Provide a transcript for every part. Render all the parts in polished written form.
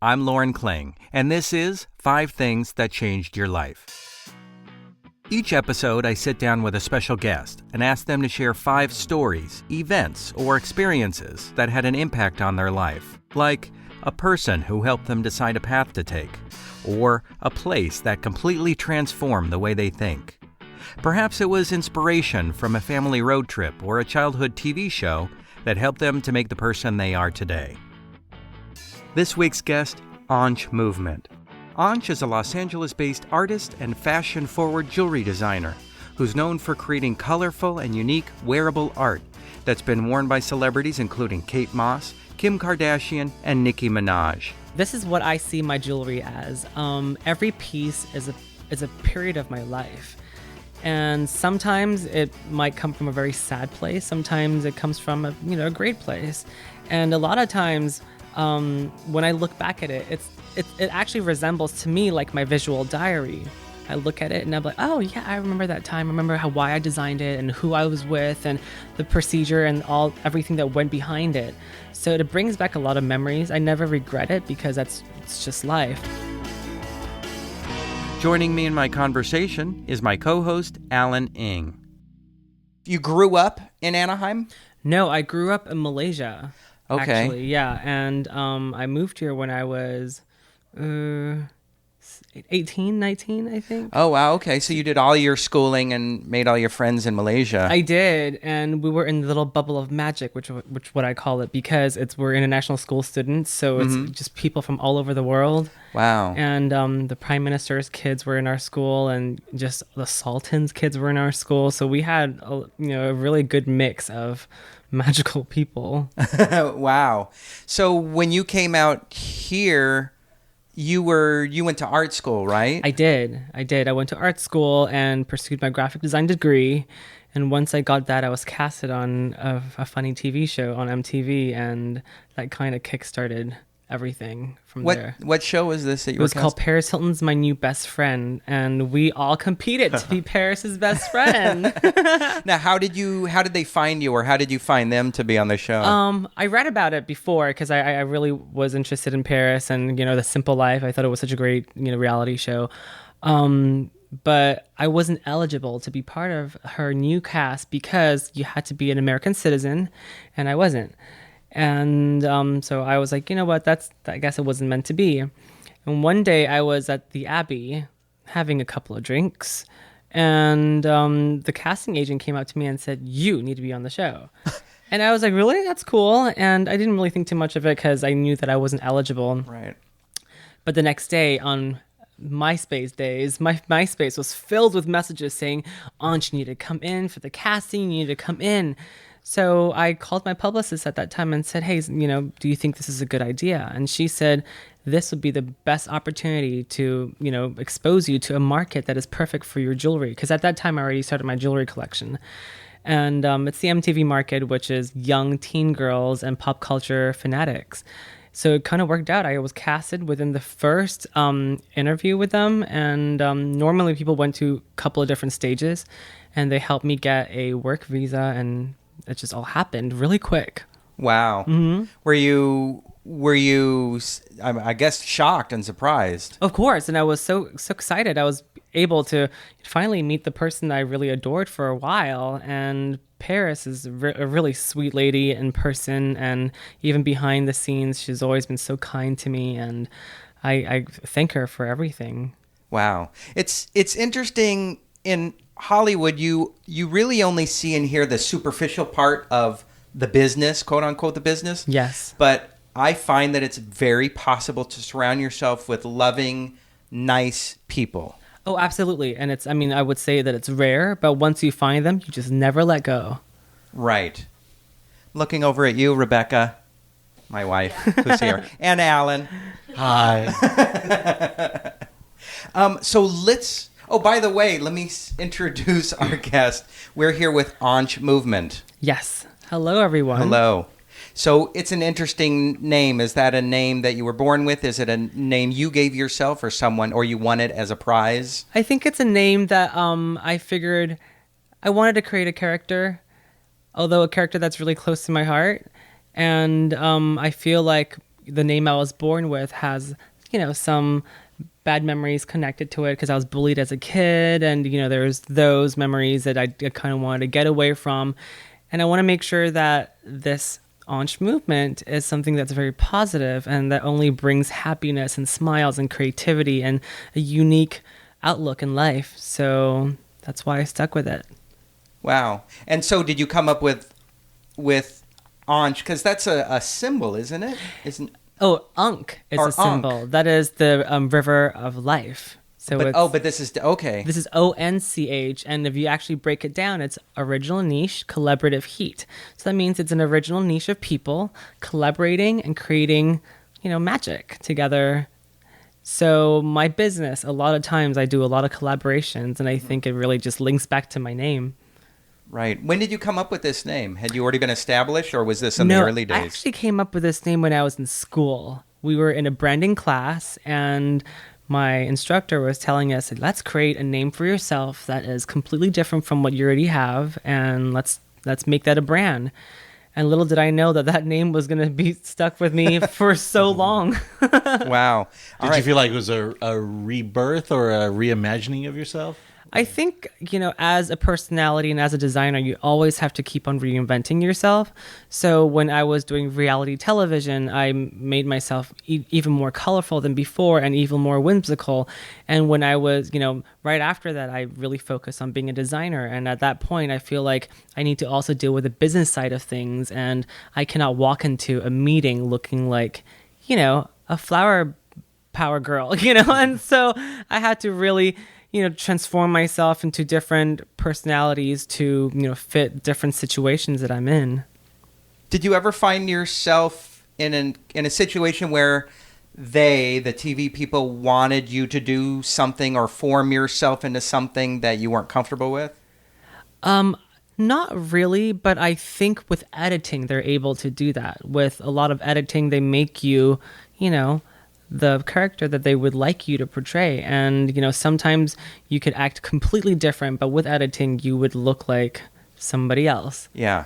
I'm Lauren Kling, and this is 5 Things That Changed Your Life. Each episode, I sit down with a special guest and ask them to share 5 stories, events, or experiences that had an impact on their life, like a person who helped them decide a path to take, or a place that completely transformed the way they think. Perhaps it was inspiration from a family road trip or a childhood TV show that helped them to make the person they are today. This week's guest, Onch Movement. Onch is a Los Angeles-based artist and fashion-forward jewelry designer who's known for creating colorful and unique wearable art that's been worn by celebrities including Kate Moss, Kim Kardashian, and Nicki Minaj. This is what I see my jewelry as. Every piece is a period of my life. And sometimes it might come from a very sad place. Sometimes it comes from a great place. And a lot of times, when I look back at it, it actually resembles to me like my visual diary. I look at it and I'm like, oh yeah, I remember that time. I remember why I designed it and who I was with and the procedure and everything that went behind it. So it brings back a lot of memories. I never regret it because it's just life. Joining me in my conversation is my co-host, Alan Ng. You grew up in Anaheim? No, I grew up in Malaysia. Okay. Actually, yeah. And I moved here when I was 18, 19, I think. Oh, wow. Okay. So you did all your schooling and made all your friends in Malaysia. I did. And we were in the little bubble of magic, which what I call it, because we're international school students. So it's just people from all over the world. Wow. And the Prime Minister's kids were in our school and just the Sultan's kids were in our school. So we had a really good mix of magical people. Wow. So when you came out here, you went to art school, right? I did. I went to art school and pursued my graphic design degree. And once I got that, I was casted on a funny TV show on MTV, and that kind of kickstarted everything from there. What show was this that you were cast? It was called Paris Hilton's My New Best Friend, and we all competed to be Paris's best friend. Now, how did they find you, or how did you find them to be on the show? I read about it before because I really was interested in Paris and the simple life. I thought it was such a great reality show. But I wasn't eligible to be part of her new cast because you had to be an American citizen, and I wasn't. And so I was like, you know what, I guess it wasn't meant to be. And one day I was at the Abbey having a couple of drinks, and the casting agent came up to me and said, you need to be on the show. And I was like, really? That's cool. And I didn't really think too much of it because I knew that I wasn't eligible. Right. But the next day on MySpace days, my MySpace was filled with messages saying, Onch, you need to come in for the casting, you need to come in. So I called my publicist at that time and said, hey, do you think this is a good idea? And she said, this would be the best opportunity to, expose you to a market that is perfect for your jewelry. Because at that time, I already started my jewelry collection. And it's the MTV market, which is young teen girls and pop culture fanatics. So it kind of worked out. I was casted within the first interview with them. And normally people went to a couple of different stages. And they helped me get a work visa, and it just all happened really quick. Wow. Mm-hmm. Were you, I guess, shocked and surprised? Of course. And I was so excited. I was able to finally meet the person I really adored for a while. And Paris is a really sweet lady in person. And even behind the scenes, she's always been so kind to me. And I thank her for everything. Wow. It's interesting. In Hollywood, you really only see and hear the superficial part of the business, quote unquote, the business. Yes. But I find that it's very possible to surround yourself with loving, nice people. Oh, absolutely. And I would say that it's rare, but once you find them, you just never let go. Right. Looking over at you, Rebecca, my wife, who's here, and Alan. Hi. Oh, by the way, let me introduce our guest. We're here with Onch Movement. Yes. Hello, everyone. Hello. So it's an interesting name. Is that a name that you were born with? Is it a name you gave yourself or someone, or you won it as a prize? I think it's a name that I figured I wanted to create a character, although a character that's really close to my heart. And I feel like the name I was born with has, some bad memories connected to it because I was bullied as a kid. And, there's those memories that I kind of wanted to get away from. And I want to make sure that this Onch movement is something that's very positive and that only brings happiness and smiles and creativity and a unique outlook in life. So that's why I stuck with it. Wow. And so did you come up with Onch? Because that's a symbol, isn't it? Oh, Onch is a symbol. Onch. That is the river of life. So but this is, okay. This is ONCH, and if you actually break it down, it's original niche, collaborative heat. So that means it's an original niche of people collaborating and creating, magic together. So my business, a lot of times I do a lot of collaborations, and I think it really just links back to my name. Right. When did you come up with this name? Had you already been established, or was this in the early days? I actually came up with this name when I was in school. We were in a branding class, and my instructor was telling us, let's create a name for yourself that is completely different from what you already have, and let's make that a brand. And little did I know that name was going to be stuck with me for so long. Wow. Did you feel like it was a rebirth or a reimagining of yourself? I think, as a personality and as a designer, you always have to keep on reinventing yourself. So when I was doing reality television, I made myself even more colorful than before and even more whimsical. And when I was, right after that, I really focused on being a designer. And at that point, I feel like I need to also deal with the business side of things. And I cannot walk into a meeting looking like, a flower power girl, And so I had to really transform myself into different personalities to, fit different situations that I'm in. Did you ever find yourself in a situation where the TV people, wanted you to do something or form yourself into something that you weren't comfortable with? Not really, but I think with editing, they're able to do that. With a lot of editing, they make you, the character that they would like you to portray. And, sometimes you could act completely different, but with editing, you would look like somebody else. Yeah.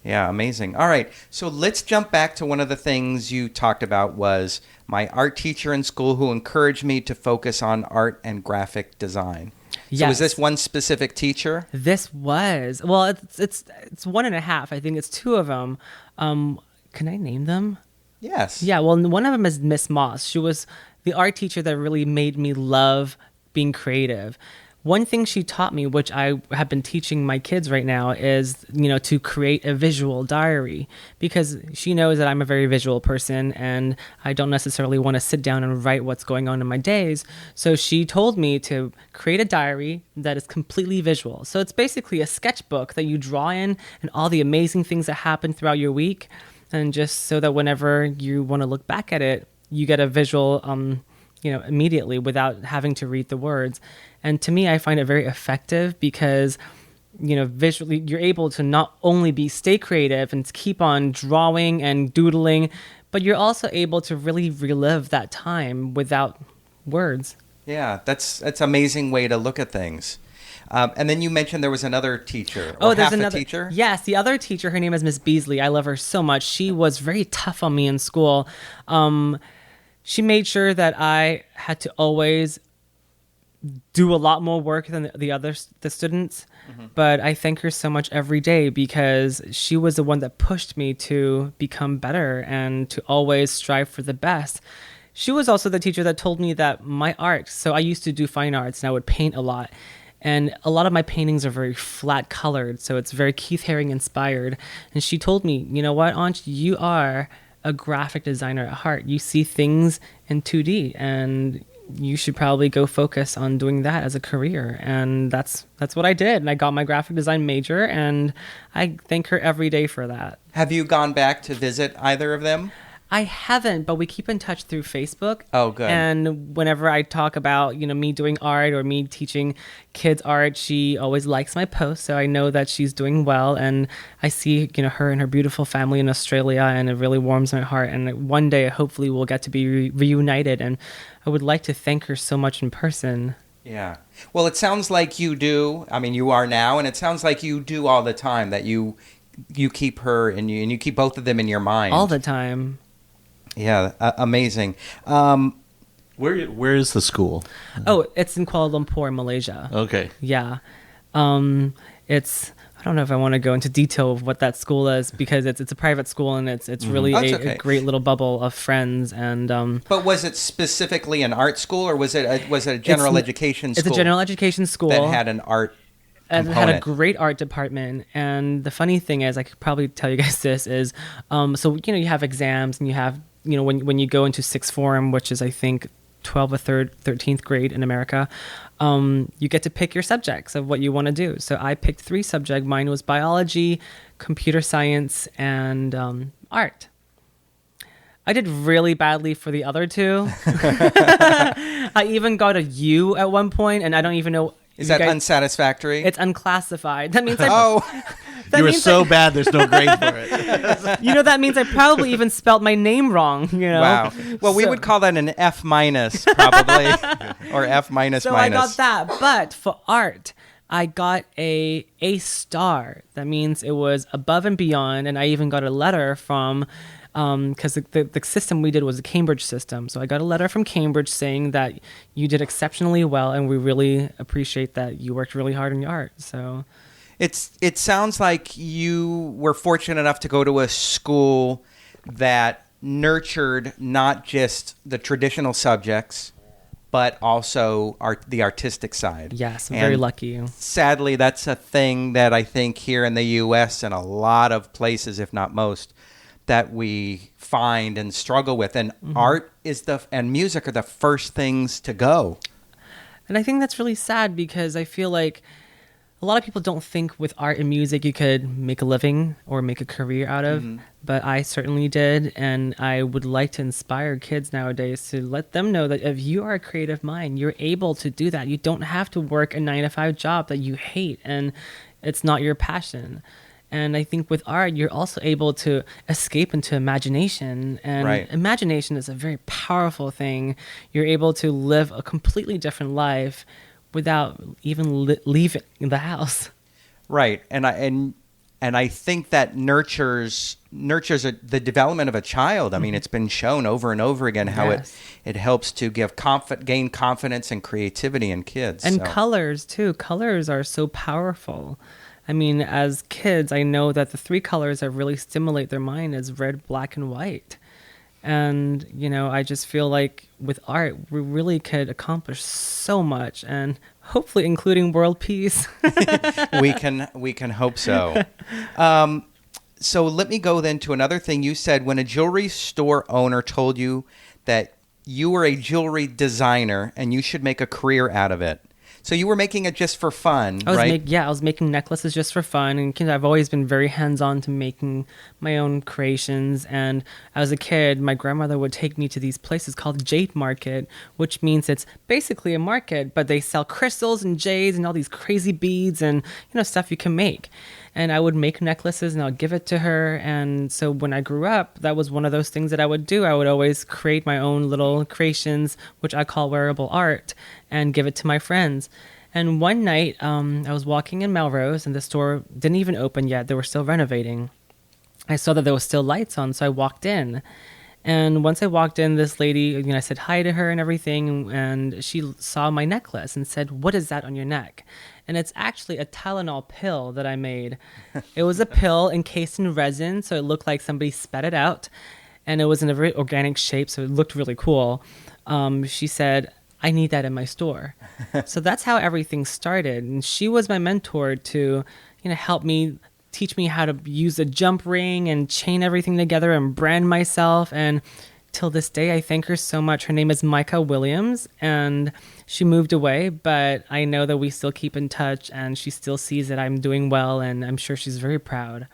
Yeah, amazing. All right, so let's jump back to one of the things you talked about was my art teacher in school who encouraged me to focus on art and graphic design. Yes. So was this one specific teacher? This was. Well, it's one and a half. I think it's two of them. Can I name them? Yes. Yeah, well, one of them is Miss Moss. She was the art teacher that really made me love being creative. One thing she taught me, which I have been teaching my kids right now, is, to create a visual diary, because she knows that I'm a very visual person and I don't necessarily want to sit down and write what's going on in my days. So she told me to create a diary that is completely visual. So it's basically a sketchbook that you draw in and all the amazing things that happen throughout your week. And just so that whenever you want to look back at it, you get a visual, immediately without having to read the words. And to me, I find it very effective because, visually, you're able to not only stay creative and keep on drawing and doodling, but you're also able to really relive that time without words. Yeah, that's an amazing way to look at things. And then you mentioned there was another teacher. There's another teacher? Yes, the other teacher, her name is Miss Beasley. I love her so much. She was very tough on me in school. She made sure that I had to always do a lot more work than the students. Mm-hmm. But I thank her so much every day because she was the one that pushed me to become better and to always strive for the best. She was also the teacher that told me that my art, so I used to do fine arts and I would paint a lot. And a lot of my paintings are very flat colored, so it's very Keith Haring inspired. And she told me, you know what, Onch, you are a graphic designer at heart. You see things in 2D, and you should probably go focus on doing that as a career. And that's what I did. And I got my graphic design major, and I thank her every day for that. Have you gone back to visit either of them? I haven't, but we keep in touch through Facebook. Oh, good. And whenever I talk about, me doing art or me teaching kids art, she always likes my posts. So I know that she's doing well. And I see, her and her beautiful family in Australia, and it really warms my heart. And one day, hopefully, we'll get to be reunited. And I would like to thank her so much in person. Yeah. Well, it sounds like you do. I mean, you are now. And it sounds like you do all the time, that you keep her and you keep both of them in your mind. All the time. Yeah, amazing. Where is the school? Oh, it's in Kuala Lumpur, Malaysia. Okay. Yeah. It's, I don't know if I want to go into detail of what that school is because it's a private school and it's really Oh, it's okay. a great little bubble of friends and But was it specifically an art school or was it a general education school? It's a general education school that had an art and it component. had a great art department. And the funny thing is, I could probably tell you guys this is, so you have exams and you have when you go into sixth form, which is I think 12th or 13th grade in America, you get to pick your subjects of what you want to do. So I picked 3 subjects. Mine was biology, computer science, and art. I did really badly for the other 2. I even got a U at one point, and I don't even know. Is that unsatisfactory? It's unclassified. That means You were so bad, there's no grade for it. That means I probably even spelled my name wrong. Wow. Well, we would call that an F minus probably, or F minus so minus. I got that, but for art, I got a star. That means it was above and beyond, and I even got a letter from. Because the system we did was a Cambridge system. So I got a letter from Cambridge saying that you did exceptionally well and we really appreciate that you worked really hard on your art. So it sounds like you were fortunate enough to go to a school that nurtured not just the traditional subjects, but also the artistic side. Yes, I'm very lucky. Sadly, that's a thing that I think here in the U.S. and a lot of places, if not most, that we find and struggle with. And art and music are the first things to go. And I think that's really sad because I feel like a lot of people don't think with art and music you could make a living or make a career out of, but I certainly did. And I would like to inspire kids nowadays to let them know that if you are a creative mind, you're able to do that. You don't have to work a 9-to-5 job that you hate and it's not your passion. And I think with art, you're also able to escape into imagination. And imagination is a very powerful thing. You're able to live a completely different life without even leaving the house. Right. And I think that nurtures the development of a child. I mean, it's been shown over and over again how it helps to gain confidence and creativity in kids. And colors, too. Colors are so powerful. I mean, as kids, I know that the 3 colors that really stimulate their mind is red, black, and white. And, I just feel like with art, we really could accomplish so much and hopefully including world peace. We can hope so. So let me go then to another thing. You said when a jewelry store owner told you that you were a jewelry designer and you should make a career out of it. So you were making it just for fun, right? I was making necklaces just for fun. And I've always been very hands-on to making my own creations. And as a kid, my grandmother would take me to these places called Jade Market, which means it's basically a market, but they sell crystals and jades and all these crazy beads and, stuff you can make. And I would make necklaces and I'll give it to her. And so when I grew up, that was one of those things that I would do. I would always create my own little creations, which I call wearable art, and give it to my friends. And one night, I was walking in Melrose and the store didn't even open yet. They were still renovating. I saw that there was still lights on, so I walked in. And once I walked in, this lady, I said hi to her and everything. And she saw my necklace and said, "What is that on your neck?" And it's actually a Tylenol pill that I made. It was a pill encased in resin, so it looked like somebody spat it out. And it was in a very organic shape, so it looked really cool. She said, "I need that in my store." So that's how everything started. And she was my mentor to, help me, teach me how to use a jump ring and chain everything together and brand myself. And till this day, I thank her so much. Her name is Micah Williams, and she moved away, but I know that we still keep in touch, and she still sees that I'm doing well, and I'm sure she's very proud.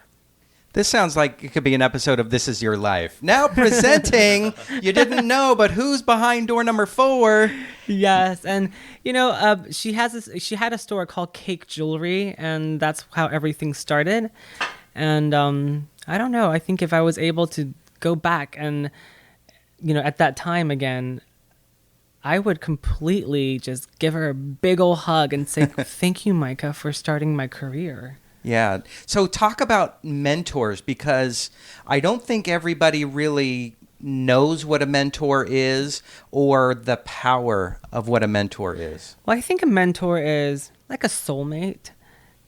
This sounds like it could be an episode of This Is Your Life. Now presenting, you didn't know, but who's behind door number 4? Yes, and she had a store called Cake Jewelry, and that's how everything started. And I don't know. I think if I was able to go back and at that time again, I would completely just give her a big old hug and say, "Thank you, Micah, for starting my career." Yeah. So talk about mentors, because I don't think everybody really knows what a mentor is, or the power of what a mentor is? Well, I think a mentor is like a soulmate.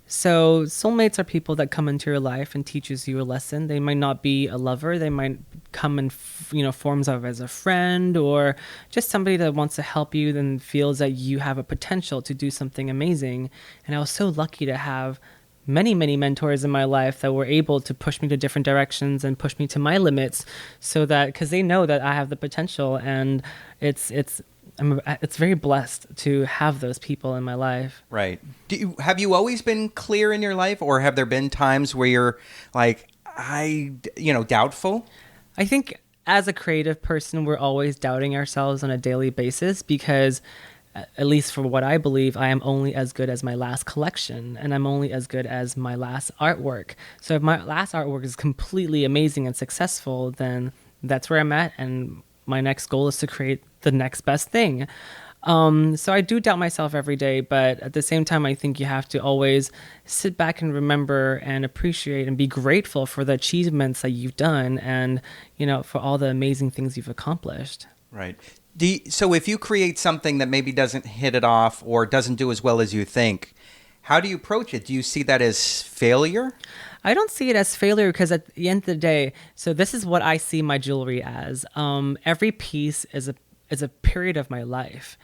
So soulmates are people that come into your life and teaches you a lesson. They might not be a lover. They might come in, forms of as a friend or just somebody that wants to help you and feels that you have a potential to do something amazing. And I was so lucky to have many, many mentors in my life that were able to push me to different directions and push me to my limits so that, because they know that I have the potential, and it's very blessed to have those people in my life. Right. Have you always been clear in your life, or have there been times where you're like, doubtful? I think as a creative person, we're always doubting ourselves on a daily basis because, at least for what I believe, I am only as good as my last collection, and I'm only as good as my last artwork. So if my last artwork is completely amazing and successful, then that's where I'm at, and my next goal is to create the next best thing. So I do doubt myself every day, but at the same time, I think you have to always sit back and remember and appreciate and be grateful for the achievements that you've done and, for all the amazing things you've accomplished. Right. So if you create something that maybe doesn't hit it off or doesn't do as well as you think, how do you approach it? Do you see that as failure? I don't see it as failure because at the end of the day, so this is what I see my jewelry as. Every piece is a period of my life.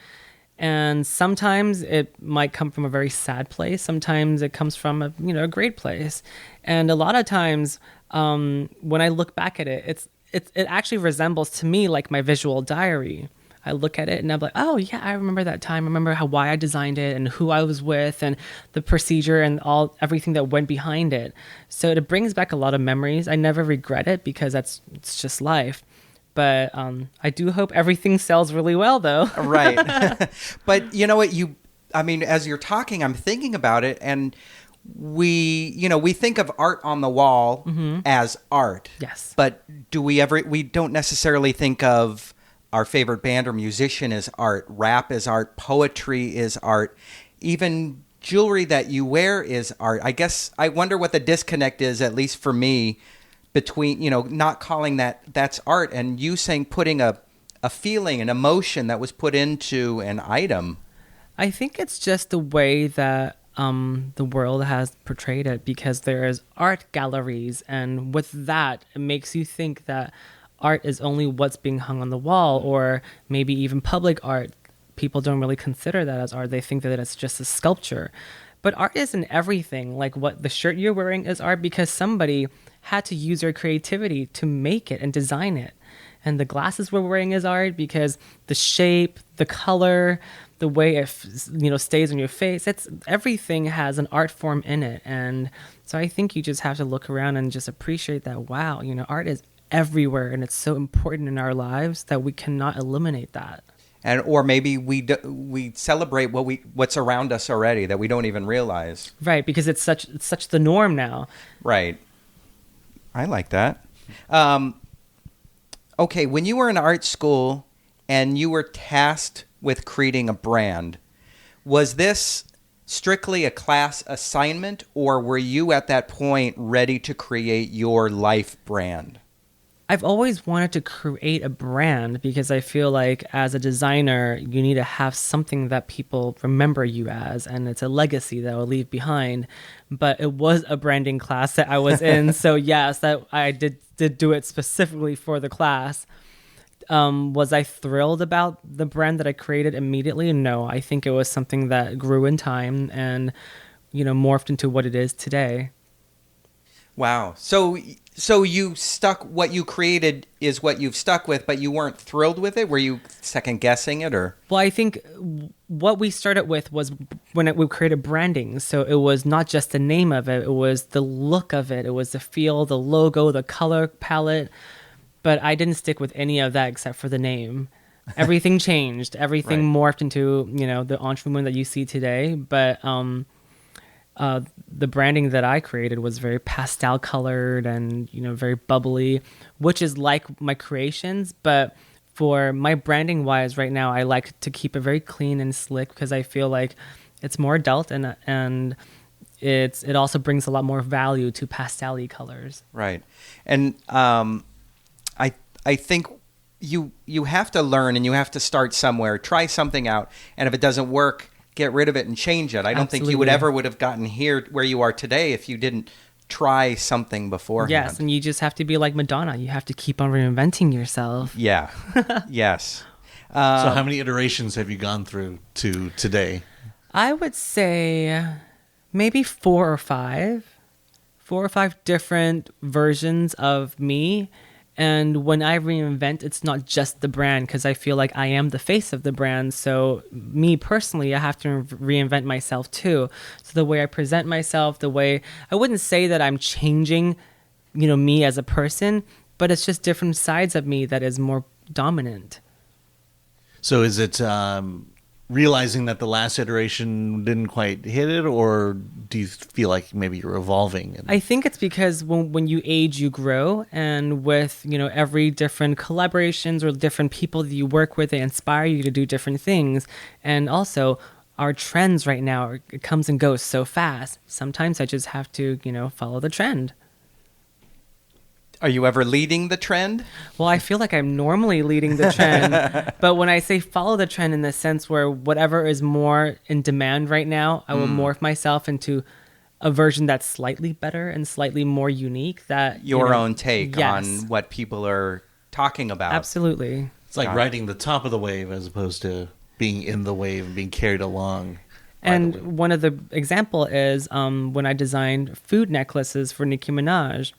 And sometimes it might come from a very sad place. Sometimes it comes from a great place. And a lot of times when I look back at it, it actually resembles to me like my visual diary. I look at it and I'm like, oh yeah, I remember that time. I remember why I designed it and who I was with and the procedure and everything that went behind it. So it brings back a lot of memories. I never regret it because it's just life. But I do hope everything sells really well, though. Right. But you know what? As you're talking, I'm thinking about it, and we think of art on the wall as art. Yes. But we don't necessarily think of our favorite band or musician as art. Rap is art. Poetry is art. Even jewelry that you wear is art. I wonder what the disconnect is, at least for me, between, not calling that's art and you saying putting a feeling, an emotion that was put into an item. I think it's just the way that the world has portrayed it, because there's art galleries, and with that, it makes you think that art is only what's being hung on the wall, or maybe even public art. People don't really consider that as art. They think that it's just a sculpture. But art isn't everything. Like what the shirt you're wearing is art because somebody had to use their creativity to make it and design it. And the glasses we're wearing is art because the shape, the color, the way it stays on your face, everything has an art form in it. And so I think you just have to look around and just appreciate that, wow, art is everywhere and it's so important in our lives that we cannot eliminate that. Or maybe we celebrate what's around us already that we don't even realize. Right, because it's such the norm now. Right. I like that. Okay, when you were in art school and you were tasked with creating a brand, was this strictly a class assignment, or were you at that point ready to create your life brand? I've always wanted to create a brand because I feel like as a designer, you need to have something that people remember you as, and it's a legacy that I'll leave behind. But it was a branding class that I was in, so yes, that I did do it specifically for the class. Was I thrilled about the brand that I created immediately? No, I think it was something that grew in time and, morphed into what it is today. Wow. So you stuck, what you created is what you've stuck with, but you weren't thrilled with it? Were you second guessing it, or? Well, I think what we started with was when we created branding. So it was not just the name of it, it was the look of it. It was the feel, the logo, the color palette. But I didn't stick with any of that except for the name. Everything changed. Everything morphed into, the Onch movement that you see today. But the branding that I created was very pastel colored and, very bubbly, which is like my creations. But for my branding wise right now, I like to keep it very clean and slick because I feel like it's more adult and it also brings a lot more value to pastel-y colors. Right. And I think you have to learn, and you have to start somewhere, try something out, and if it doesn't work, get rid of it and change it. I don't think you would have gotten here where you are today if you didn't try something beforehand. Yes, and you just have to be like Madonna. You have to keep on reinventing yourself. Yeah. Yes. So how many iterations have you gone through to today? I would say maybe 4 or 5. 4 or 5 different versions of me. And when I reinvent, it's not just the brand, because I feel like I am the face of the brand. So me personally, I have to reinvent myself too. So the way I present myself, the way, I wouldn't say that I'm changing, me as a person, but it's just different sides of me that is more dominant. So is it realizing that the last iteration didn't quite hit it, or do you feel like maybe you're evolving? I think it's because when you age, you grow, and with every different collaborations or different people that you work with, they inspire you to do different things. And also, our trends right now, it comes and goes so fast. Sometimes I just have to follow the trend. Are you ever leading the trend? Well, I feel like I'm normally leading the trend, but when I say follow the trend in the sense where whatever is more in demand right now, I will morph myself into a version that's slightly better and slightly more unique. That your own take on what people are talking about. Absolutely. It's like riding the top of the wave as opposed to being in the wave and being carried along. And one of the example is when I designed food necklaces for Nicki Minaj.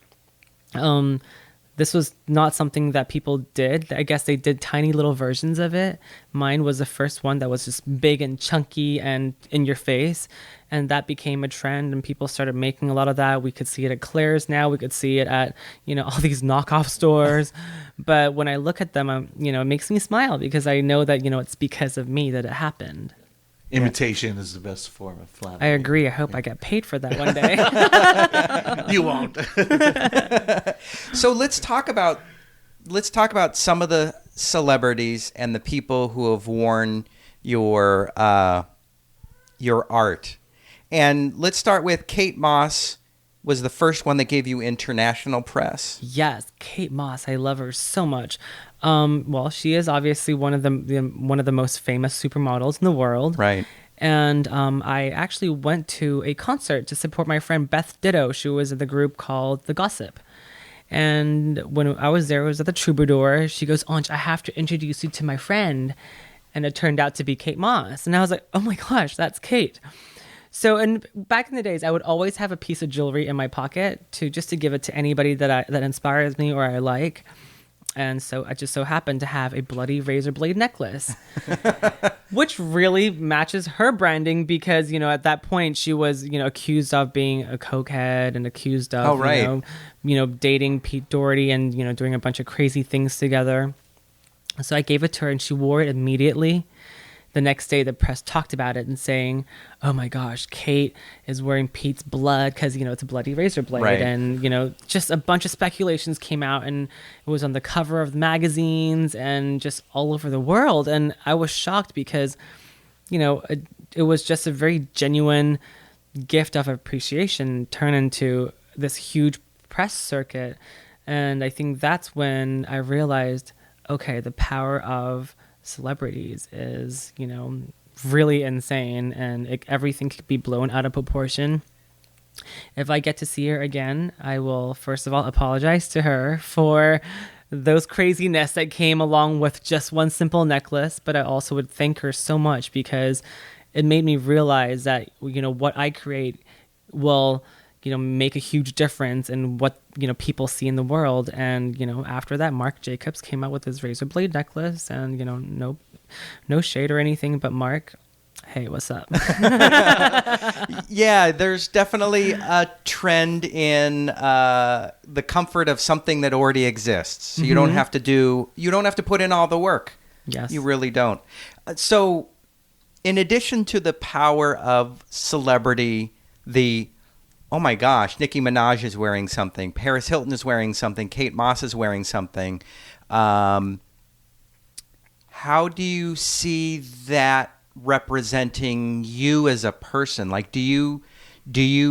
This was not something that people did. I guess they did tiny little versions of it. Mine was the first one that was just big and chunky and in your face. And that became a trend, and people started making a lot of that. We could see it at Claire's now. We could see it at, all these knockoff stores. But when I look at them, it makes me smile, because I know that, it's because of me that it happened. Imitation is the best form of flattery. I agree. I hope I get paid for that one day. You won't. So let's talk about some of the celebrities and the people who have worn your art. And let's start with Kate Moss. Was the first one that gave you international press. Yes, Kate Moss. I love her so much. Well, she is obviously one of the most famous supermodels in the world. Right. And I actually went to a concert to support my friend Beth Ditto. She was in the group called The Gossip. And when I was there, I was at the Troubadour. She goes, "Onch, I have to introduce you to my friend." And it turned out to be Kate Moss. And I was like, oh my gosh, that's Kate. So, and back in the days, I would always have a piece of jewelry in my pocket to give it to anybody that inspires me or I like. And so I just so happened to have a bloody razor blade necklace, which really matches her branding, because, at that point she was, accused of being a cokehead and accused of, dating Pete Doherty and, doing a bunch of crazy things together. So I gave it to her, and she wore it immediately. The next day, the press talked about it and saying, "Oh my gosh, Kate is wearing Pete's blood because, it's a bloody razor blade." Right. And, just a bunch of speculations came out, and it was on the cover of the magazines and just all over the world. And I was shocked because, it was just a very genuine gift of appreciation turned into this huge press circuit. And I think that's when I realized, okay, the power of celebrities is, really insane, and everything could be blown out of proportion. If I get to see her again, I will first of all apologize to her for those craziness that came along with just one simple necklace, but I also would thank her so much, because it made me realize that, what I create will, make a huge difference in what, people see in the world. And, after that, Marc Jacobs came out with his razor blade necklace, and, no shade or anything, but Marc, hey, what's up? Yeah, there's definitely a trend in the comfort of something that already exists. You don't have to put in all the work. Yes. You really don't. So in addition to the power of celebrity, oh my gosh, Nicki Minaj is wearing something, Paris Hilton is wearing something, Kate Moss is wearing something. How do you see that representing you as a person? Like, do you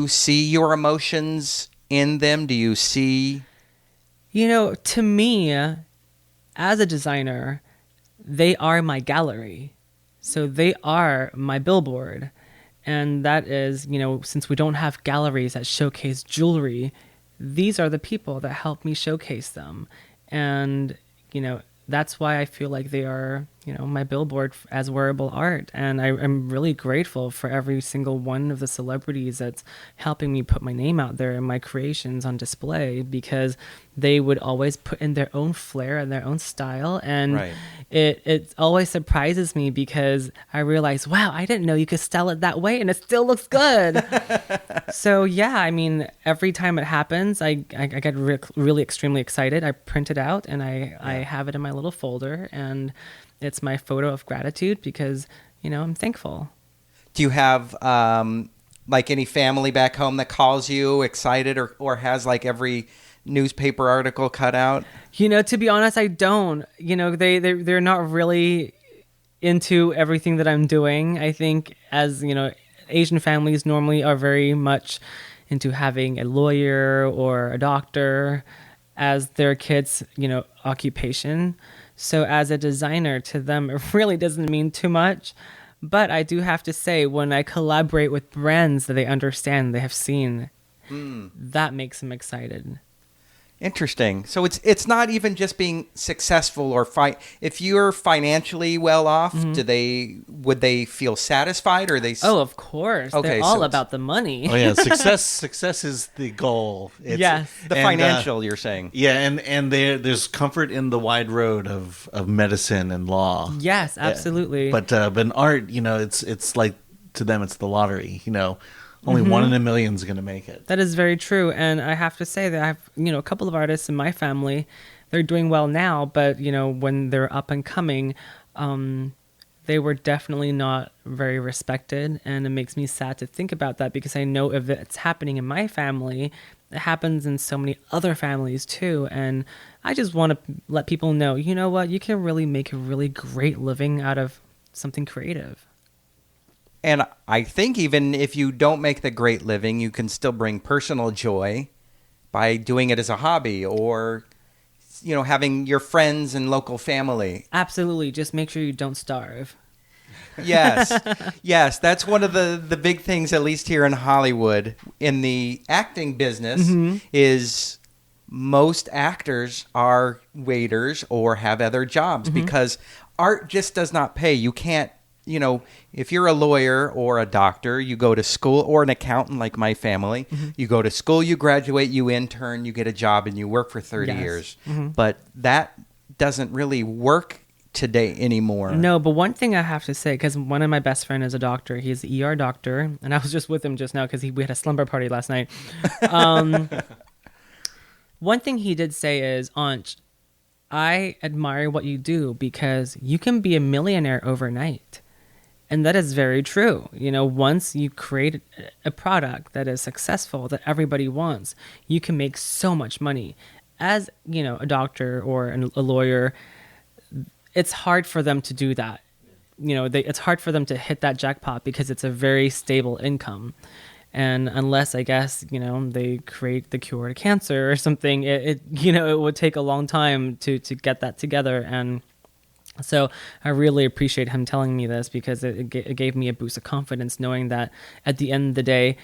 see your emotions in them? Do you see? To me, as a designer, they are my gallery. So they are my billboard. And that is, since we don't have galleries that showcase jewelry, these are the people that help me showcase them. And, that's why I feel like they are, my billboard as wearable art. And I'm really grateful for every single one of the celebrities that's helping me put my name out there and my creations on display, because they would always put in their own flair and their own style. And Right. it always surprises me, because I realize, wow, I didn't know you could style it that way and it still looks good. So yeah, I mean, every time it happens, I get really extremely excited. I print it out and I have it in my little folder, and it's my photo of gratitude, because, I'm thankful. Do you have like any family back home that calls you excited or has like every newspaper article cut out? To be honest, I don't. They're not really into everything that I'm doing. I think, as Asian families normally are very much into having a lawyer or a doctor as their kids' occupation. So as a designer, to them, it really doesn't mean too much. But I do have to say, when I collaborate with brands that they understand, they have seen, that makes them excited. Interesting. So it's not even just being successful or if you're financially well off, would they feel satisfied, or are they? Oh, of course. Okay, They're so all it's- about the money. Oh yeah, success is the goal. Yes. The financial, you're saying. Yeah, and there's comfort in the wide road of medicine and law. Yes, absolutely. But in art, it's like, to them it's the lottery. Only one in a million is going to make it. That is very true. And I have to say that I have, a couple of artists in my family, they're doing well now, but, when they're up and coming, they were definitely not very respected. And it makes me sad to think about that, because I know if it's happening in my family, it happens in so many other families too. And I just want to let people know, you know what, you can really make a really great living out of something creative. And I think even if you don't make the great living, you can still bring personal joy by doing it as a hobby, or, having your friends and local family. Absolutely. Just make sure you don't starve. Yes. Yes. That's one of the big things, at least here in Hollywood, in the acting business, is most actors are waiters or have other jobs, because art just does not pay. You can't, if you're a lawyer or a doctor, you go to school, or an accountant like my family, you go to school, you graduate, you intern, you get a job, and you work for 30 years. But that doesn't really work today anymore. No, but one thing I have to say, because one of my best friend is a doctor. He's an ER doctor, and I was just with him just now because we had a slumber party last night. One thing he did say is, Onch, I admire what you do, because you can be a millionaire overnight. And that is very true. Once you create a product that is successful, that everybody wants, you can make so much money. As, a doctor or a lawyer, it's hard for them to do that. It's hard for them to hit that jackpot, because it's a very stable income. And unless, I guess, they create the cure to cancer or something, it would take a long time to get that together. And so I really appreciate him telling me this, because it gave me a boost of confidence, knowing that at the end of the day,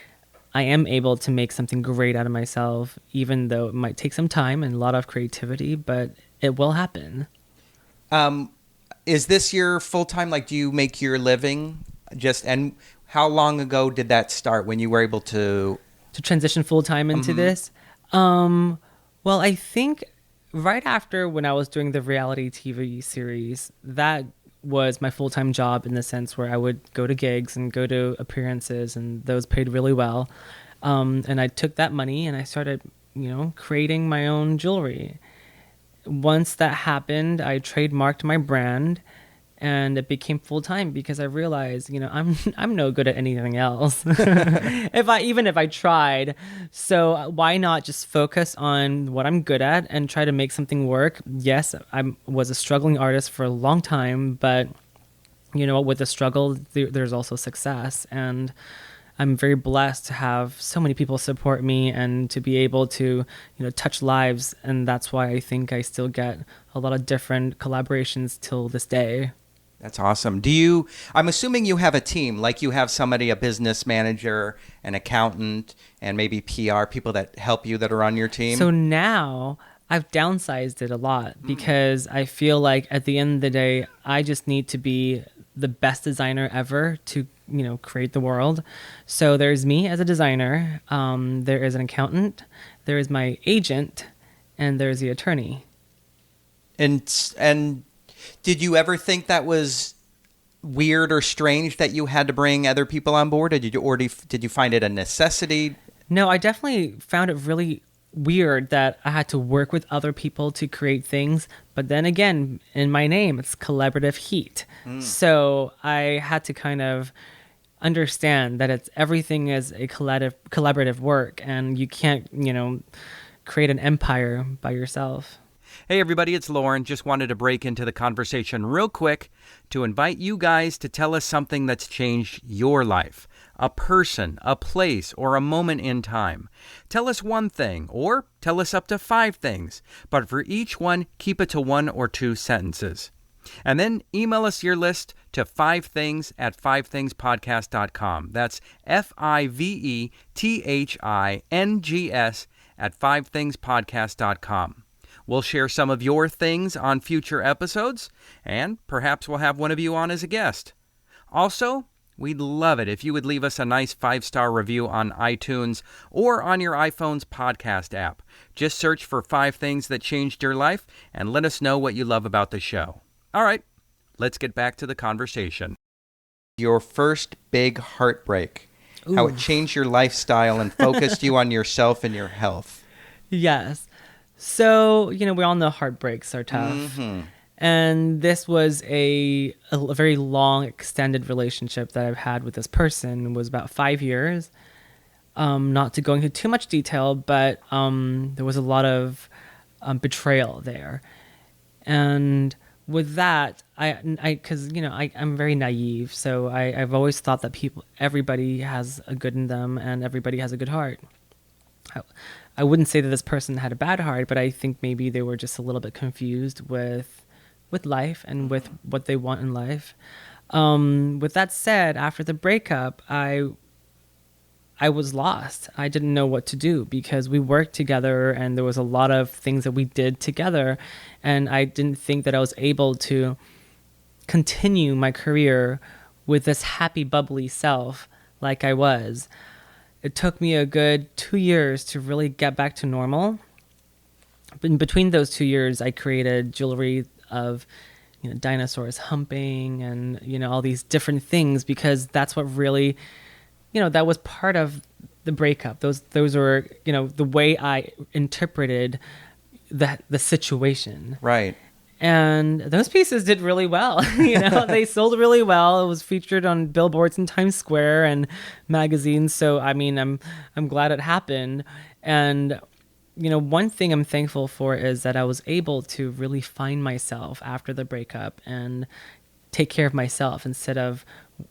I am able to make something great out of myself, even though it might take some time and a lot of creativity, but it will happen. Is this your full-time? Like, do you make your living and how long ago did that start, when you were able to transition full-time into this? Well, I think right after, when I was doing the reality TV series, that was my full-time job, in the sense where I would go to gigs and go to appearances, and those paid really well. And I took that money and I started, creating my own jewelry. Once that happened, I trademarked my brand, and it became full-time, because I realized, I'm no good at anything else. if I tried. So why not just focus on what I'm good at and try to make something work? Yes, I was a struggling artist for a long time, but with the struggle, there's also success. And I'm very blessed to have so many people support me and to be able to, touch lives. And that's why I think I still get a lot of different collaborations till this day. That's awesome. I'm assuming you have a team, like you have somebody, a business manager, an accountant, and maybe PR people that help you that are on your team? So now I've downsized it a lot because I feel like at the end of the day, I just need to be the best designer ever to, create the world. So there's me as a designer, there is an accountant, there is my agent, and there's the attorney. And did you ever think that was weird or strange that you had to bring other people on board? Or did you find it a necessity? No, I definitely found it really weird that I had to work with other people to create things. But then again, in my name, it's Collaborative Heat. So I had to kind of understand that everything is a collaborative work, and you can't, create an empire by yourself. Hey everybody, it's Lauren. Just wanted to break into the conversation real quick to invite you guys to tell us something that's changed your life. A person, a place, or a moment in time. Tell us one thing, or tell us up to 5 things. But for each one, keep it to 1 or 2 sentences. And then email us your list to 5things@5thingspodcast.com. That's FIVETHINGS@5thingspodcast.com. We'll share some of your things on future episodes, and perhaps we'll have one of you on as a guest. Also, we'd love it if you would leave us a nice 5-star review on iTunes or on your iPhone's podcast app. Just search for 5 Things That Changed Your Life and let us know what you love about the show. All right, let's get back to the conversation. Your first big heartbreak, how it changed your lifestyle and focused you on yourself and your health. Yes. So, we all know heartbreaks are tough. Mm-hmm. And this was a very long, extended relationship that I've had with this person. It was about 5 years. Not to go into too much detail, but there was a lot of betrayal there. And with that, because I'm very naive, so I've always thought that everybody has a good in them and everybody has a good heart. I wouldn't say that this person had a bad heart, but I think maybe they were just a little bit confused with life and with what they want in life. With that said, after the breakup, I was lost. I didn't know what to do because we worked together and there was a lot of things that we did together, and I didn't think that I was able to continue my career with this happy, bubbly self like I was. It took me a good 2 years to really get back to normal. In between those 2 years, I created jewelry of dinosaurs humping and all these different things, because that's what really that was part of the breakup. Those were the way I interpreted the situation. Right. And those pieces did really well. They sold really well. It was featured on billboards in Times Square and magazines. So, I'm glad it happened. And, one thing I'm thankful for is that I was able to really find myself after the breakup and take care of myself instead of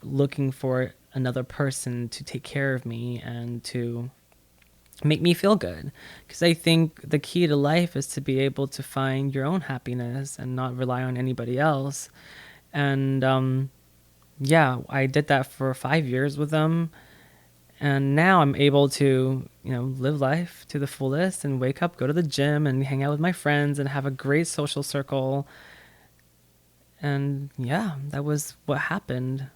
looking for another person to take care of me and to make me feel good. Because I think the key to life is to be able to find your own happiness and not rely on anybody else. And I did that for 5 years with them, and now I'm able to live life to the fullest and wake up, go to the gym and hang out with my friends and have a great social circle. And that was what happened.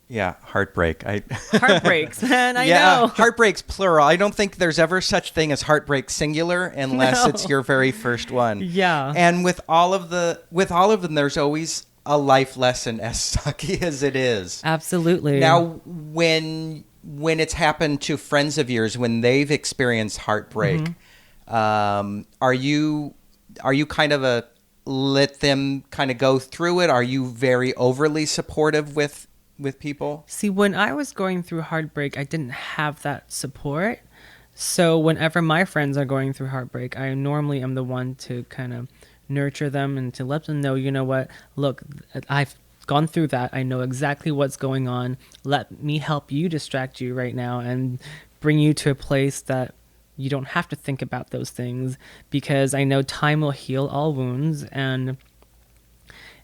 Yeah, heartbreak. Heartbreaks, man. I yeah, know. Heartbreaks plural. I don't think there's ever such thing as heartbreak singular unless it's your very first one. Yeah. And with all of them, there's always a life lesson, as sucky as it is. Absolutely. Now, when it's happened to friends of yours, when they've experienced heartbreak, are you kind of let them kind of go through it? Are you very overly supportive with people? See, when I was going through heartbreak, I didn't have that support. So whenever my friends are going through heartbreak, I normally am the one to kind of nurture them and to let them know, what, look, I've gone through that. I know exactly what's going on. Let me help you distract you right now and bring you to a place that you don't have to think about those things, because I know time will heal all wounds, and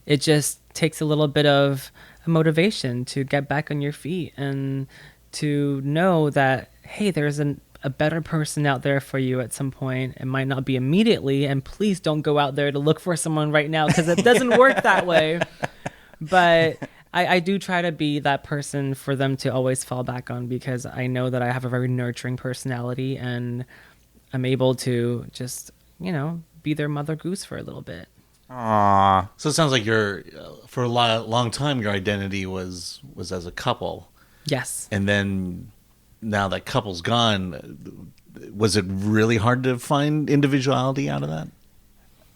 it just takes a little bit of motivation to get back on your feet and to know that, hey, there's a better person out there for you at some point. It might not be immediately, and please don't go out there to look for someone right now, because it doesn't work that way. But I do try to be that person for them to always fall back on, because I know that I have a very nurturing personality, and I'm able to just, be their mother goose for a little bit. Aww. So it sounds like for a long time, your identity was as a couple. Yes. And then now that couple's gone, was it really hard to find individuality out of that?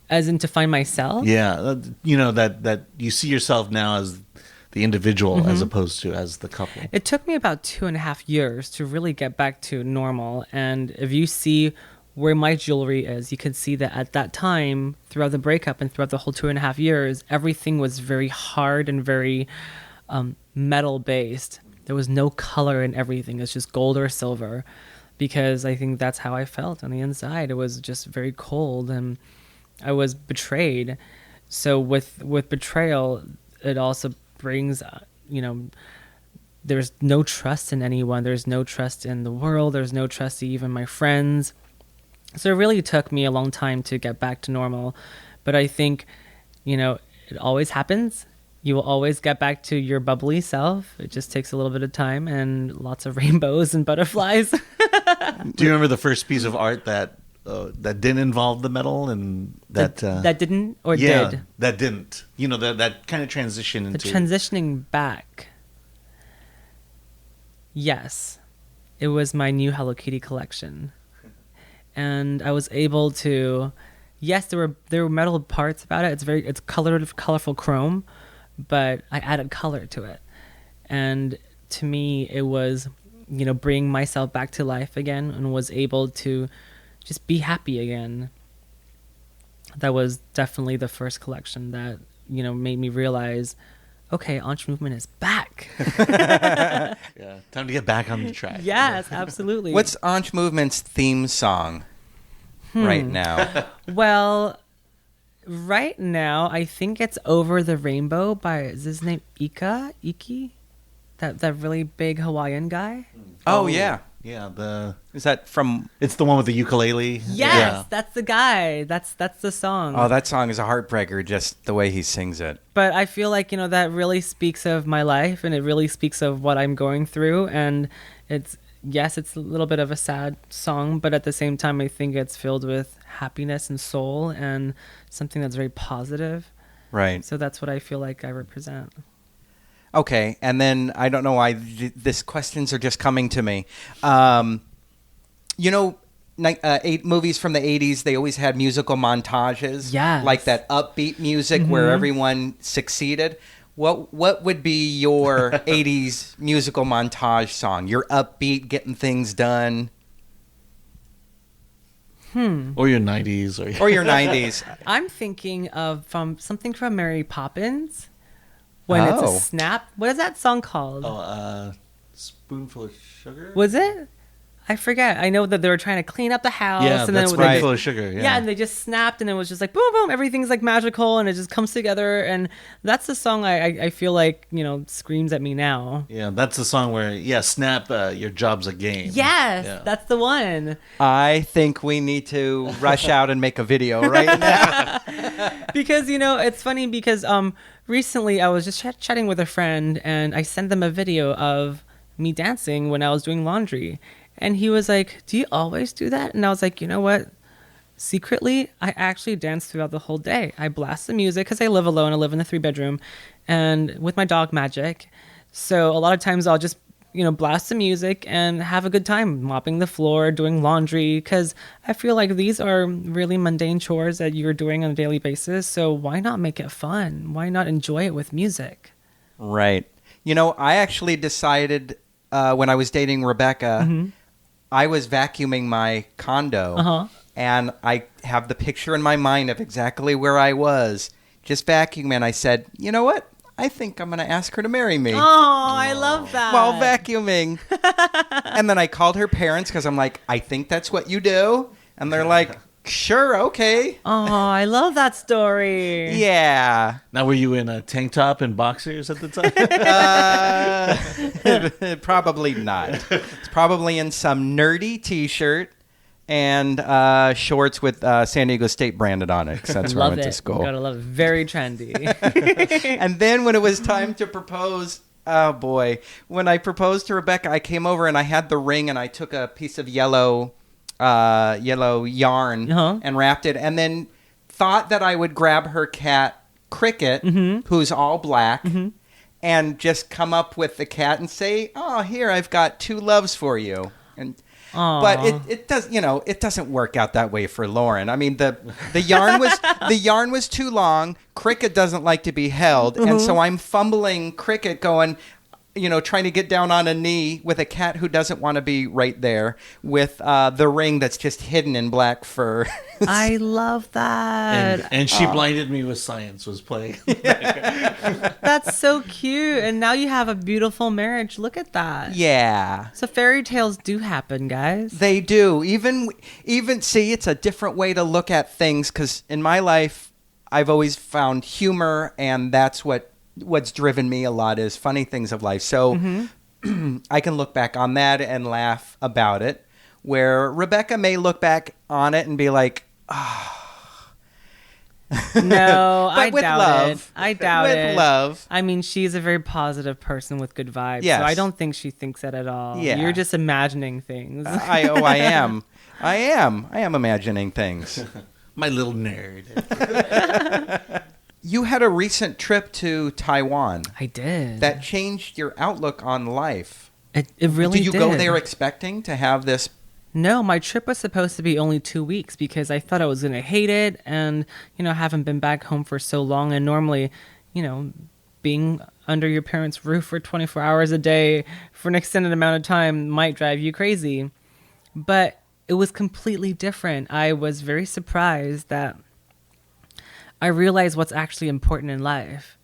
As in to find myself? Yeah. That you see yourself now as the individual as opposed to as the couple. It took me about 2.5 years to really get back to normal. And if you see where my jewelry is, you can see that at that time, throughout the breakup and throughout the whole 2.5 years, everything was very hard and very metal based. There was no color in everything. It's just gold or silver, because I think that's how I felt on the inside. It was just very cold, and I was betrayed. So with betrayal, it also brings, there's no trust in anyone. There's no trust in the world. There's no trust in even my friends. So it really took me a long time to get back to normal. But I think, it always happens. You will always get back to your bubbly self. It just takes a little bit of time and lots of rainbows and butterflies. Do you remember the first piece of art that didn't involve the metal and that didn't or yeah, did? that didn't. That kind of transition into The transitioning back. Yes. It was my new Hello Kitty collection. And I was able to, yes, there were metal parts about it. It's colorful chrome, but I added color to it. And to me, it was, bringing myself back to life again, and was able to just be happy again. That was definitely the first collection that, made me realize, okay, Onch Movement is back. yeah, time to get back on the track. Yes, absolutely. What's Onch Movement's theme song right now? Well, right now, I think it's Over the Rainbow by, is his name Iki? That really big Hawaiian guy? Oh, yeah. Yeah, Is that from... it's the one with the ukulele. Yes, Yeah. that's the guy. That's the song. Oh, that song is a heartbreaker, just the way he sings it. But I feel like, that really speaks of my life, and it really speaks of what I'm going through. And it's a little bit of a sad song, but at the same time, I think it's filled with happiness and soul and something that's very positive. Right. So that's what I feel like I represent. Okay, and then I don't know why these questions are just coming to me. 8 movies from the 80s, they always had musical montages. Yes. Like that upbeat music where everyone succeeded. What would be your 80s musical montage song? Your upbeat, getting things done? Or your 90s. Or your 90s? I'm thinking of something from Mary Poppins. When it's a snap. What is that song called? Spoonful of Sugar? Was it? I forget. I know that they were trying to clean up the house. Yeah, and that's then Spoonful of Sugar. Yeah, and they just snapped, and it was just like, boom, boom. Everything's like magical, and it just comes together. And that's the song I feel like, screams at me now. Yeah, that's the song where, snap, your job's a game. Yes, Yeah. that's the one. I think we need to rush out and make a video right now. Because, it's funny because recently I was just chatting with a friend, and I sent them a video of me dancing when I was doing laundry. And he was like, do you always do that? And I was like, you know what? Secretly, I actually dance throughout the whole day. I blast the music because I live alone. I live in a 3-bedroom and with my dog Magic. So a lot of times I'll just, blast the music and have a good time mopping the floor, doing laundry, because I feel like these are really mundane chores that you're doing on a daily basis. So why not make it fun? Why not enjoy it with music? Right. I actually decided when I was dating Rebecca, I was vacuuming my condo, and I have the picture in my mind of exactly where I was, just vacuuming. I said, you know what? I think I'm going to ask her to marry me. Oh, I love that. While vacuuming. And then I called her parents because I'm like, I think that's what you do. And they're like, sure, okay. Oh, I love that story. Yeah. Now, were you in a tank top and boxers at the time? Probably not. It's probably in some nerdy T-shirt and shorts with San Diego State branded on it. 'Cause that's where I Love went to it. school. Gotta love it. Very trendy. And then when it was time to propose, oh boy, when I proposed to Rebecca, I came over and I had the ring and I took a piece of yellow yarn and wrapped it, and then thought that I would grab her cat Cricket, who's all black, and just come up with the cat and say, "Oh, here I've got two loves for you." And but it does, it doesn't work out that way for Lauren. I mean, the yarn was too long. Cricket doesn't like to be held, and so I'm fumbling Cricket, going, trying to get down on a knee with a cat who doesn't want to be right there, with the ring that's just hidden in black fur. I love that. And she blinded me with science was playing. That's so cute. And now you have a beautiful marriage. Look at that. Yeah. So fairy tales do happen, guys. They do. Even see, it's a different way to look at things, because in my life, I've always found humor, and that's what's driven me a lot, is funny things of life. So I can look back on that and laugh about it, where Rebecca may look back on it and be like, No, I with doubt love. it. I doubt it. With love. I mean, she's a very positive person with good vibes. Yes. So I don't think she thinks that at all. Yeah. You're just imagining things. I am. I am imagining things. My little nerd. You had a recent trip to Taiwan I did. that changed your outlook on life. It really Did did. you go there expecting to have this? No, my trip was supposed to be only 2 weeks because I thought I was going to hate it, and, haven't been back home for so long. And normally, being under your parents' roof for 24 hours a day for an extended amount of time might drive you crazy. But it was completely different. I was very surprised that I realized what's actually important in life.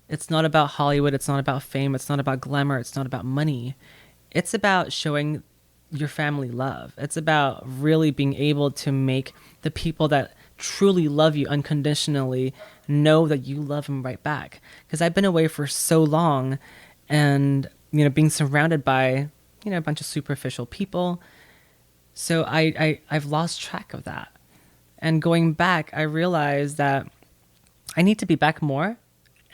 It's not about Hollywood. It's not about fame. It's not about glamour. It's not about money. It's about showing your family love. It's about really being able to make the people that truly love you unconditionally know that you love them right back. Because I've been away for so long, and being surrounded by a bunch of superficial people, so I've lost track of that. And going back, I realized that I need to be back more.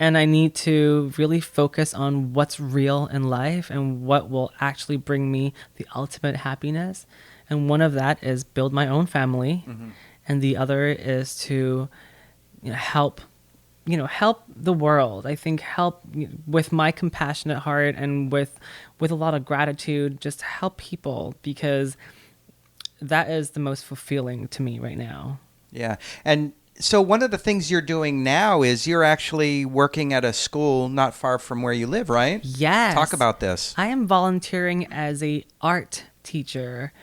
And I need to really focus on what's real in life and what will actually bring me the ultimate happiness. And one of that is build my own family. And the other is to help the world. I think help with my compassionate heart and with a lot of gratitude, just help people, because that is the most fulfilling to me right now. Yeah. And so one of the things you're doing now is you're actually working at a school not far from where you live, right? Yes. Talk about this. I am volunteering as a art teacher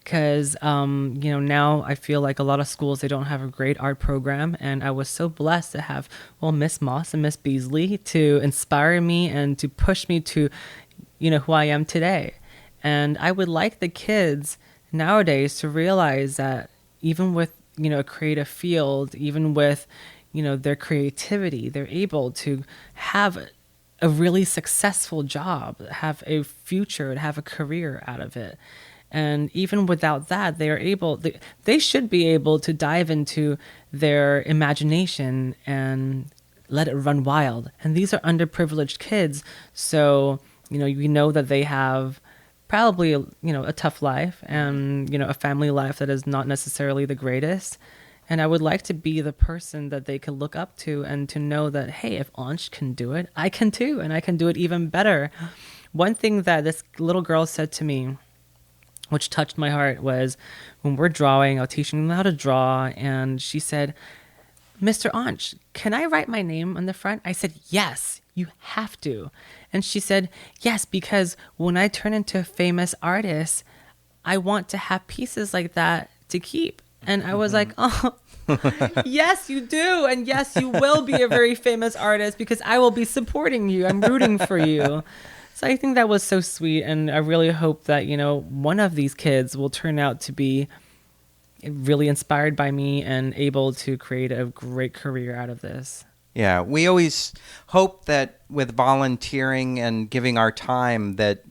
because, now I feel like a lot of schools, they don't have a great art program. And I was so blessed to have, Miss Moss and Miss Beasley to inspire me and to push me to, who I am today. And I would like the kids nowadays to realize that even with a creative field, even with, their creativity, they're able to have a really successful job, have a future, and have a career out of it. And even without that, they should be able to dive into their imagination and let it run wild. And these are underprivileged kids. So, we know that they have probably a tough life and a family life that is not necessarily the greatest, and I would like to be the person that they can look up to and to know that, hey, if Onch can do it, I can too, and I can do it even better. One thing that this little girl said to me, which touched my heart, was when we're drawing, I was teaching them how to draw, and she said, "Mr. Onch, can I write my name on the front?" I said, "Yes, you have to." And she said, "Yes, because when I turn into a famous artist, I want to have pieces like that to keep." And I was like, oh, yes, you do. And yes, you will be a very famous artist because I will be supporting you. I'm rooting for you. So I think that was so sweet. And I really hope that, one of these kids will turn out to be really inspired by me and able to create a great career out of this. Yeah, we always hope that with volunteering and giving our time that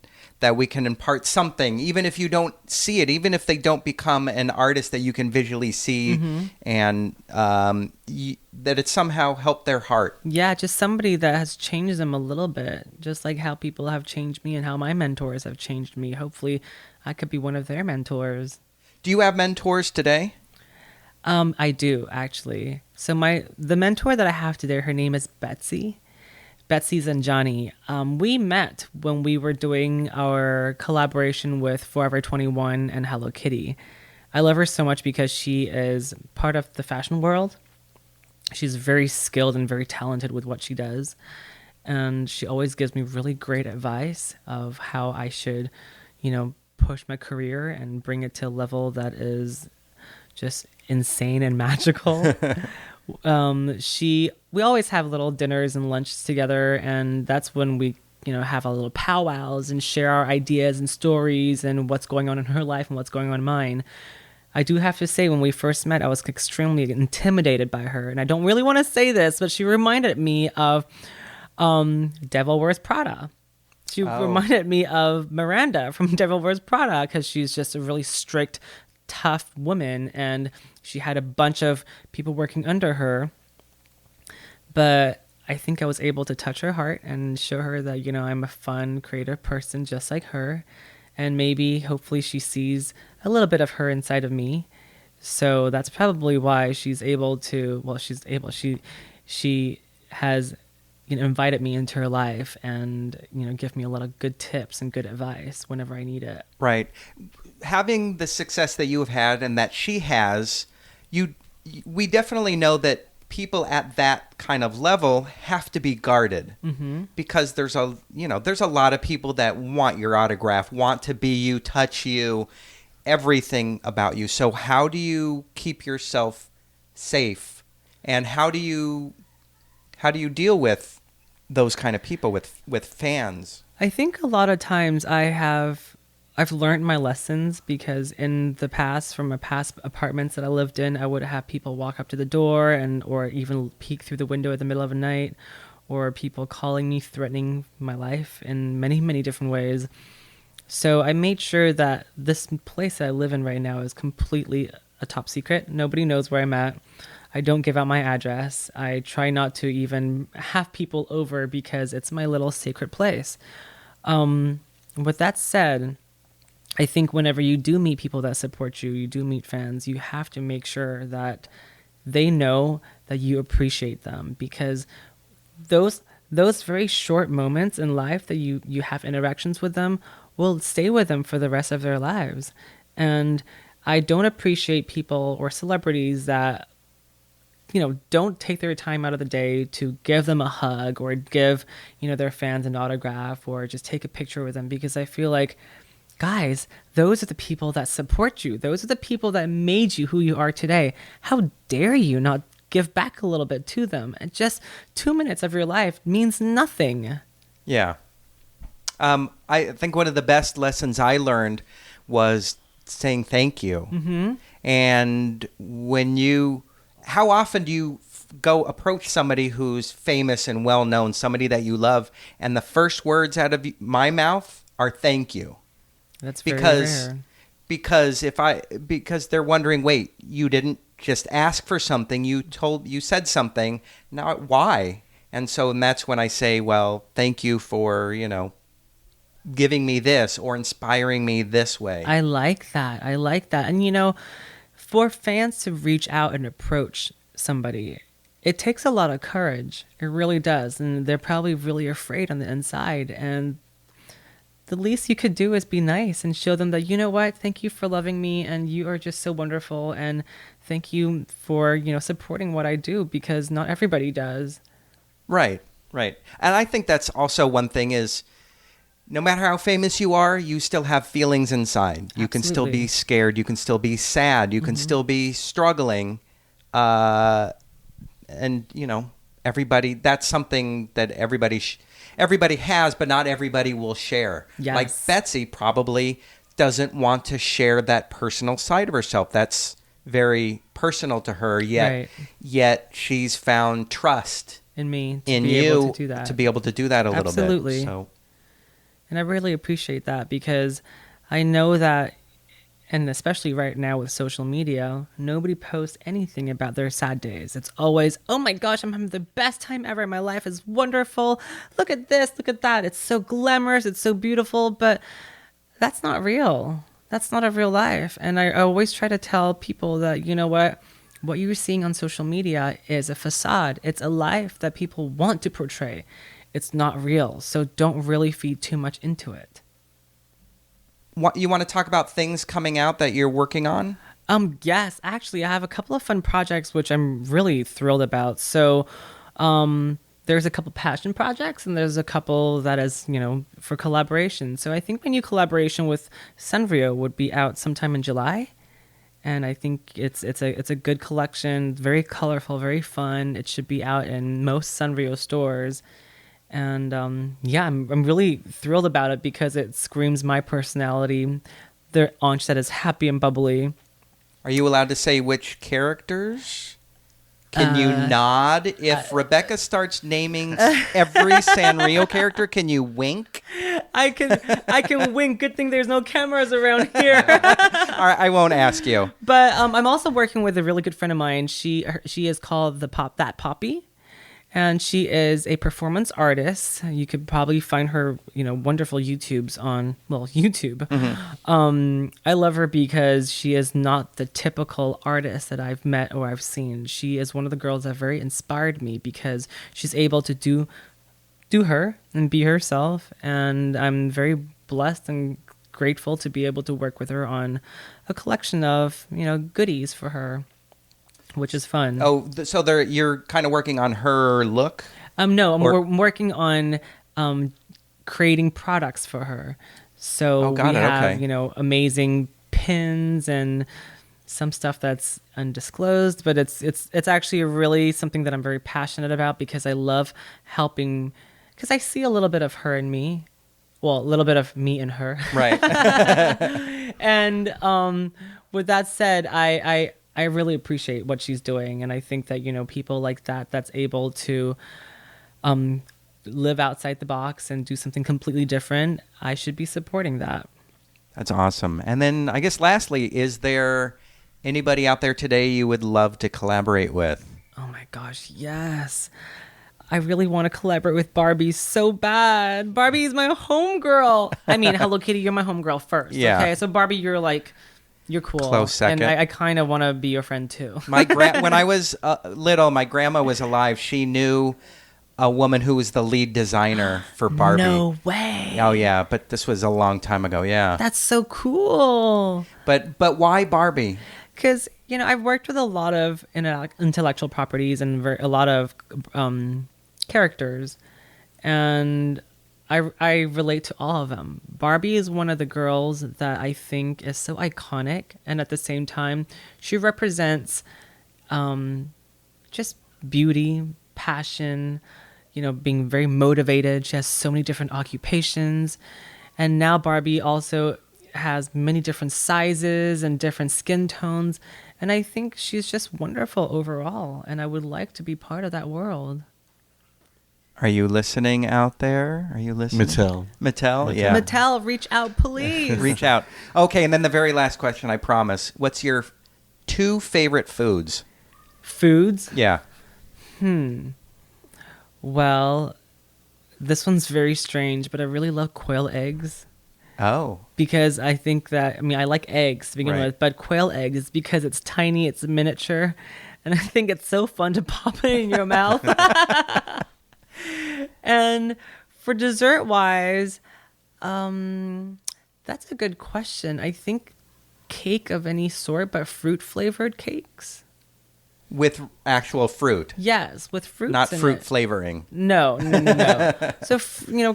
we can impart something, even if you don't see it, even if they don't become an artist that you can visually see, and that it somehow helped their heart. Yeah, just somebody that has changed them a little bit, just like how people have changed me and how my mentors have changed me. Hopefully, I could be one of their mentors. Do you have mentors today? I do, actually. So the mentor that I have today, her name is Betsy. Betsy Zanjani. We met when we were doing our collaboration with Forever 21 and Hello Kitty. I love her so much because she is part of the fashion world. She's very skilled and very talented with what she does. And she always gives me really great advice of how I should, push my career and bring it to a level that is just insane and magical. We always have little dinners and lunches together, and that's when we have our little powwows and share our ideas and stories and what's going on in her life and what's going on in mine. I do have to say, when we first met, I was extremely intimidated by her, and I don't really want to say this, but she reminded me of Devil Wears Prada. She reminded me of Miranda from Devil Wears Prada because she's just a really strict, tough woman, and she had a bunch of people working under her. But I think I was able to touch her heart and show her that, I'm a fun, creative person just like her. And maybe, hopefully, she sees a little bit of her inside of me. So that's probably why she's able to, she has, invited me into her life and, give me a lot of good tips and good advice whenever I need it. Right. Having the success that you have had and that she has, we definitely know that people at that kind of level have to be guarded, because there's a lot of people that want your autograph, want to be you, touch you, everything about you. So how do you keep yourself safe, and how do you deal with those kind of people, with fans? I think a lot of times I've learned my lessons, because in the past, from past apartments that I lived in, I would have people walk up to the door or even peek through the window at the middle of the night, or people calling me, threatening my life in many, many different ways. So I made sure that this place that I live in right now is completely a top secret. Nobody knows where I'm at. I don't give out my address. I try not to even have people over because it's my little sacred place. With that said, I think whenever you do meet people that support you, you do meet fans, you have to make sure that they know that you appreciate them, because those very short moments in life that you have interactions with them will stay with them for the rest of their lives. And I don't appreciate people or celebrities that, don't take their time out of the day to give them a hug or give, their fans an autograph or just take a picture with them, because I feel like, guys, those are the people that support you. Those are the people that made you who you are today. How dare you not give back a little bit to them? And just 2 minutes of your life means nothing. Yeah. I think one of the best lessons I learned was saying thank you. Mm-hmm. And how often do you go approach somebody who's famous and well-known, somebody that you love, and the first words out of my mouth are thank you? That's very rare. Because they're wondering, wait, you didn't just ask for something, you said something, now why? And that's when I say, well, thank you for, giving me this or inspiring me this way. I like that. And, for fans to reach out and approach somebody, it takes a lot of courage. It really does. And they're probably really afraid on the inside. And the least you could do is be nice and show them that, you know what, thank you for loving me, and you are just so wonderful, and thank you for, supporting what I do, because not everybody does. Right. And I think that's also one thing is, no matter how famous you are, you still have feelings inside. You can still be scared. You can still be sad. You can still be struggling. And, everybody, that's something that everybody has, but not everybody will share. Yes. Like Betsy probably doesn't want to share that personal side of herself. That's very personal to her, yet she's found trust in me in be you able to do that. to be able to do that a little Absolutely. bit. So. And I really appreciate that because I know that, and especially right now with social media, nobody posts anything about their sad days. It's always, oh my gosh, I'm having the best time ever. My life is wonderful. Look at this, look at that. It's so glamorous. It's so beautiful. But that's not real. That's not a real life. And I always try to tell people that, you know what you're seeing on social media is a facade. It's a life that people want to portray. It's not real. So don't really feed too much into it. You want to talk about things coming out that you're working on? Yes, actually, I have a couple of fun projects which I'm really thrilled about. So, there's a couple passion projects and there's a couple that is, for collaboration. So I think my new collaboration with Sanrio would be out sometime in July. And I think it's a good collection, very colorful, very fun. It should be out in most Sanrio stores. And I'm really thrilled about it because it screams my personality. The Onch that is happy and bubbly. Are you allowed to say which characters? Can you nod? If Rebecca starts naming every Sanrio character, can you wink? I can wink. Good thing there's no cameras around here. All right, I won't ask you. But I'm also working with a really good friend of mine. She is called That Poppy. And she is a performance artist. You could probably find her, wonderful YouTubes on, YouTube. Mm-hmm. I love her because she is not the typical artist that I've met or I've seen. She is one of the girls that very inspired me because she's able to do her and be herself. And I'm very blessed and grateful to be able to work with her on a collection of, goodies for her. Which is fun. Oh, so you're kind of working on her look? No, I'm working on creating products for her. So we have, amazing pins and some stuff that's undisclosed, but it's actually really something that I'm very passionate about because I love helping, because I see a little bit of her in me. Well, a little bit of me in her. Right. And with that said, I really appreciate what she's doing. And I think that, people like that's able to live outside the box and do something completely different, I should be supporting that. That's awesome. And then I guess lastly, is there anybody out there today you would love to collaborate with? Oh my gosh, yes. I really want to collaborate with Barbie so bad. Barbie is my homegirl. I mean, Hello Kitty, you're my homegirl first. Yeah. Okay, so Barbie, you're cool. Close second. And I kind of want to be your friend too. When I was little, my grandma was alive. She knew a woman who was the lead designer for Barbie. No way. Oh yeah, but this was a long time ago. Yeah. That's so cool. But why Barbie? Because I've worked with a lot of intellectual properties and a lot of characters, and I relate to all of them. Barbie is one of the girls that I think is so iconic, and at the same time, she represents just beauty, passion, being very motivated. She has so many different occupations, and now Barbie also has many different sizes and different skin tones, and I think she's just wonderful overall, and I would like to be part of that world. Are you listening out there? Are you listening? Mattel? Yeah. Mattel, reach out, please. Reach out. Okay, and then the very last question, I promise. What's your 2 favorite foods? Foods? Yeah. Well, this one's very strange, but I really love quail eggs. Oh. Because I think that, I like eggs to begin with, but quail eggs, because it's tiny, it's miniature, and I think it's so fun to pop it in your mouth. And for dessert-wise, that's a good question. I think cake of any sort, but fruit-flavored cakes. With actual fruit, Yes, with fruits not in fruit it. flavoring. No. So,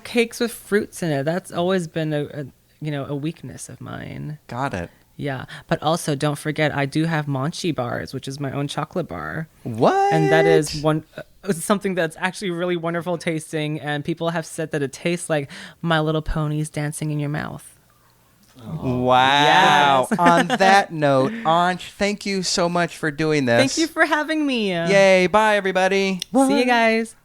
cakes with fruits in it. That's always been a weakness of mine. Got it. Yeah, but also don't forget I do have Monchi bars, which is my own chocolate bar. What? And that is something that's actually really wonderful tasting, and people have said that it tastes like My Little Ponies dancing in your mouth. Wow. Yes. On that note, Onch, thank you so much for doing this. Thank you for having me. Yay. Bye, everybody. See you guys.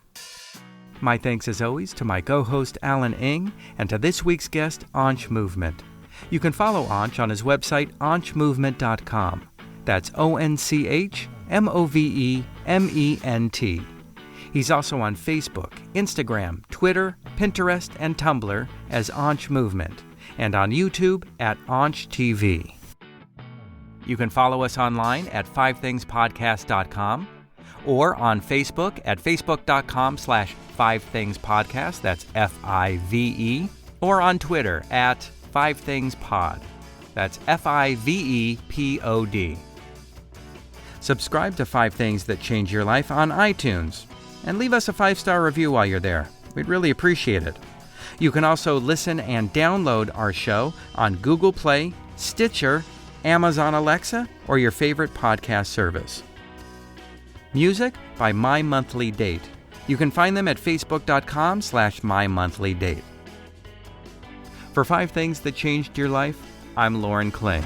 My thanks as always to my co-host Alan Ng and to this week's guest, Onch Movement. You can follow Onch on his website, onchmovement.com. That's ONCHMOVEMENT. He's also on Facebook, Instagram, Twitter, Pinterest, and Tumblr as Onch Movement, and on YouTube at Onch TV. You can follow us online at fivethingspodcast.com or on Facebook at facebook.com/fivethingspodcast, that's FIVE, or on Twitter at fivethingspod, that's FIVEPOD. Subscribe to 5 Things That Change Your Life on iTunes and leave us a 5-star review while you're there. We'd really appreciate it. You can also listen and download our show on Google Play, Stitcher, Amazon Alexa, or your favorite podcast service. Music by My Monthly Date. You can find them at facebook.com/mymonthly date. For 5 Things That Changed Your Life, I'm Lauren Kling.